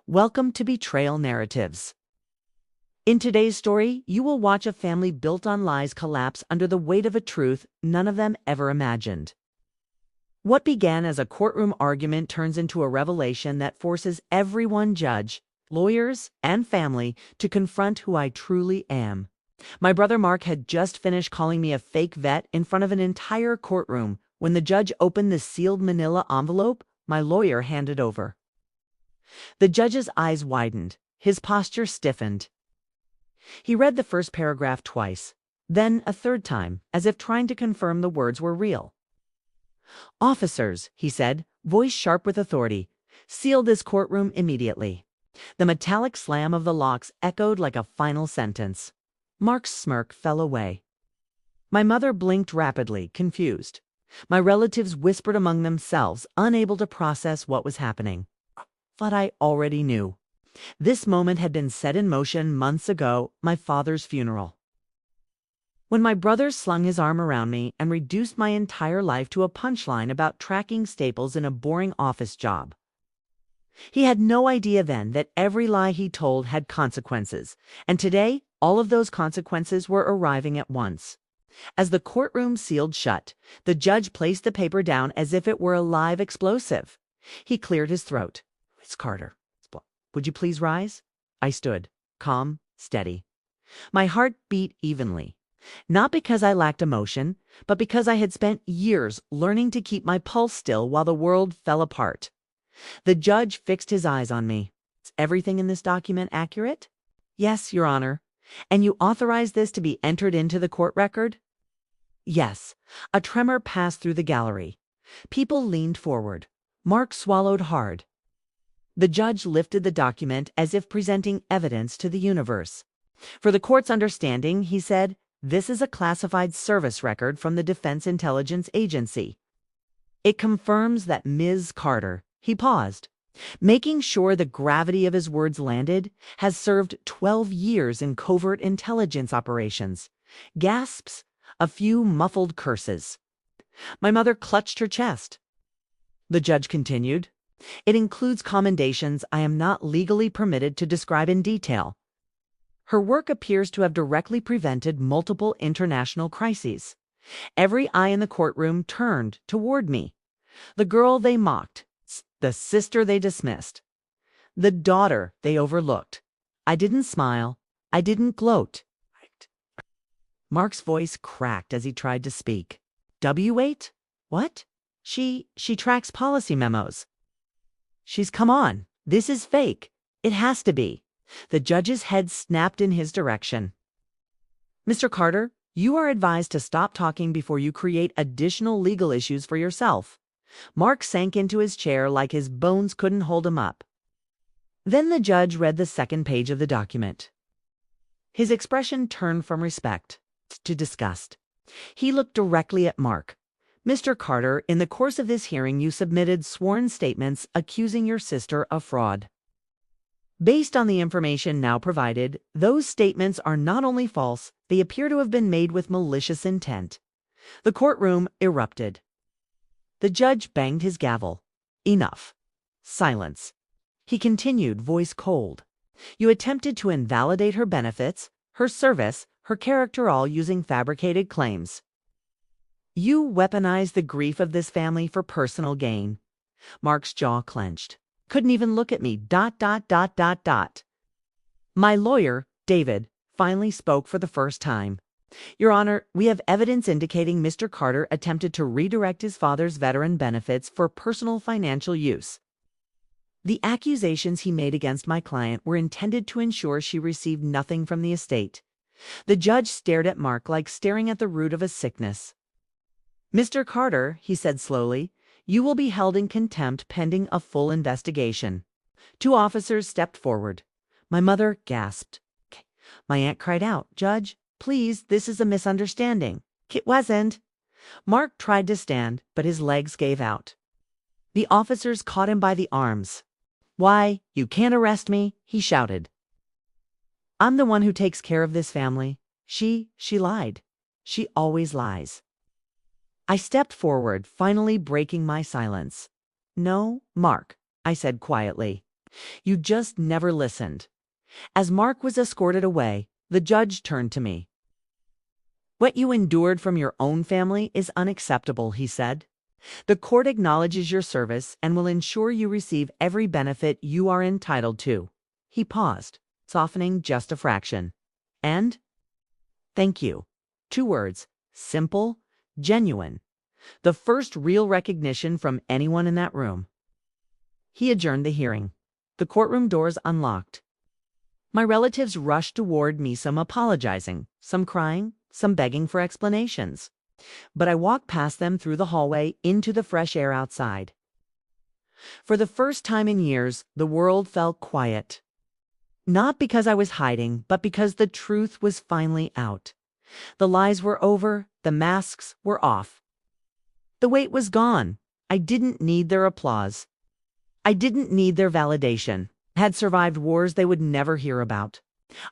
Welcome to Betrayal Narratives. In today's story, you will watch a family built on lies collapse under the weight of a truth none of them ever imagined. What began as a courtroom argument turns into a revelation that forces everyone, judge, lawyers, and family, to confront who I truly am. My brother Mark had just finished calling me a fake vet in front of an entire courtroom when the judge opened the sealed manila envelope my lawyer handed over. The judge's eyes widened, his posture stiffened. He read the first paragraph twice, then a third time, as if trying to confirm the words were real. "Officers," he said, voice sharp with authority, "seal this courtroom immediately." The metallic slam of the locks echoed like a final sentence. Mark's smirk fell away. My mother blinked rapidly, confused. My relatives whispered among themselves, unable to process what was happening. But I already knew. This moment had been set in motion months ago, my father's funeral. When my brother slung his arm around me and reduced my entire life to a punchline about tracking staples in a boring office job. He had no idea then that every lie he told had consequences, and today all of those consequences were arriving at once. As the courtroom sealed shut, the judge placed the paper down as if it were a live explosive. He cleared his throat. "Miss Carter, would you please rise?" I stood, calm, steady. My heart beat evenly. Not because I lacked emotion, but because I had spent years learning to keep my pulse still while the world fell apart. The judge fixed his eyes on me. "Is everything in this document accurate?" "Yes, Your Honor." "And you authorize this to be entered into the court record?" "Yes." A tremor passed through the gallery. People leaned forward. Mark swallowed hard. The judge lifted the document as if presenting evidence to the universe. "For the court's understanding," he said, "this is a classified service record from the Defense Intelligence Agency. It confirms that Ms. Carter," he paused, making sure the gravity of his words landed, "has served 12 years in covert intelligence operations." Gasps, a few muffled curses. My mother clutched her chest. The judge continued, "It includes commendations I am not legally permitted to describe in detail. Her work appears to have directly prevented multiple international crises. Every eye in the courtroom turned toward me. The girl they mocked, the sister they dismissed, the daughter they overlooked. I didn't smile. I didn't gloat." Mark's voice cracked as he tried to speak. "W8? What? She tracks policy memos." Come on. This is fake. It has to be." The judge's head snapped in his direction. "Mr. Carter, you are advised to stop talking before you create additional legal issues for yourself." Mark sank into his chair like his bones couldn't hold him up. Then the judge read the second page of the document. His expression turned from respect to disgust. He looked directly at Mark. "Mr. Carter, in the course of this hearing you submitted sworn statements accusing your sister of fraud. Based on the information now provided, those statements are not only false, they appear to have been made with malicious intent." The courtroom erupted. The judge banged his gavel. "Enough." Silence. He continued, voice cold. "You attempted to invalidate her benefits, her service, her character, all using fabricated claims. You weaponized the grief of this family for personal gain." Mark's jaw clenched. Couldn't even look at me. ... My lawyer, David, finally spoke for the first time. "Your Honor, we have evidence indicating Mr. Carter attempted to redirect his father's veteran benefits for personal financial use. The accusations he made against my client were intended to ensure she received nothing from the estate." The judge stared at Mark like staring at the root of a sickness. "Mr. Carter," he said slowly, "you will be held in contempt pending a full investigation." Two officers stepped forward. My mother gasped. My aunt cried out, "Judge, please, this is a misunderstanding." "It wasn't." Mark tried to stand, but his legs gave out. The officers caught him by the arms. "Why, you can't arrest me," he shouted. "I'm the one who takes care of this family. She lied. She always lies." I stepped forward, finally breaking my silence. "No, Mark," I said quietly. You just never listened. As Mark was escorted away, the judge turned to me. What you endured from your own family is unacceptable, he said. The court acknowledges your service and will ensure you receive every benefit you are entitled to. He paused, softening just a fraction. And? Thank you. 2 words. Simple, genuine. The first real recognition from anyone in that room. He adjourned the hearing. The courtroom doors unlocked. My relatives rushed toward me, some apologizing, some crying, some begging for explanations. But I walked past them through the hallway into the fresh air outside. For the first time in years, the world felt quiet. Not because I was hiding, but because the truth was finally out. The lies were over, the masks were off. The weight was gone. I didn't need their applause. I didn't need their validation. I had survived wars they would never hear about.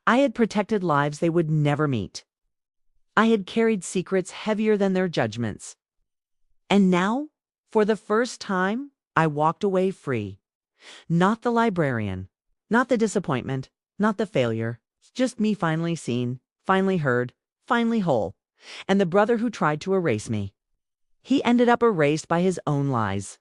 I had protected lives they would never meet. I had carried secrets heavier than their judgments. And now, for the first time, I walked away free. Not the librarian, not the disappointment, not the failure, just me finally seen, finally heard, finally whole, and the brother who tried to erase me. He ended up erased by his own lies.